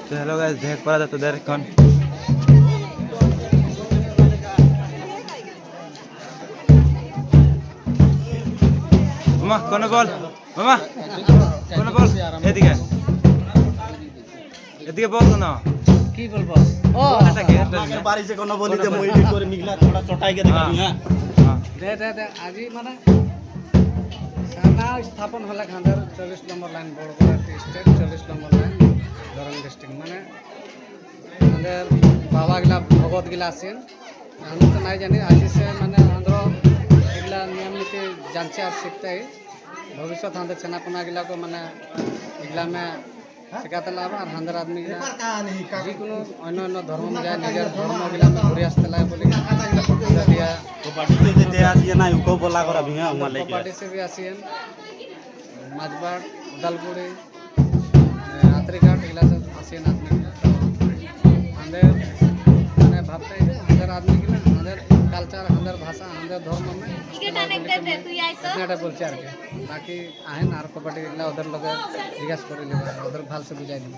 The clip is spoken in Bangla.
তো হ্যালো গাইস, দেখ করা যায় তোদের এখন মামা কোন বল, মামা কোন বল, এদিকে এদিকে বল না, কি বলবো? ও আমাকে বাড়িতে কোনো বলিতে মই এডিট করে মিগলা থোড়া চটাই কে দেখাবি। হ্যাঁ দে আজি মানে সানা স্থাপন হলে খান্দার 40 নম্বর লাইন বড় বড় স্টেট 40 নম্বর লাইন দরং ডিস্ট্রিক্ট মানে আমাদের বাবা গিলা ভগত গিলা আছেন আমি তো নাই জানি আজি সে মানে আন্ধ্র এগুলা নিয়ম নীতি জানছে আর শিখতে ভবিষ্যৎ আমাদের চেনাপোনা গিলাকে মানে এগুলা মে শেখাতে লাগবে আর হান্দার আদমি গিলা যে কোনো অন্য অন্য ধর্ম যায় নিজের ধর্ম গিলা মে ঘুরে আসতে লাগে বলে দিয়া তো পার্টিতে যেতে আসিয়ে না উকো বলা করাবি। হ্যাঁ আমার লাগে पार्टी से भी आसियन माजबाड़ उदालगुड़ी आत्रिघाट इला सब आसियन आदमी अंदर मैंने भाबते हैं अंदर आदमी की ना अंदर कल्चर अंदर भाषा अंदर धर्म में इतना बोलते हैं बाकी आहेन आर कपाटी इला उधर लोग जिज्ञासा कर ले उधर भाल से बुझाई दी।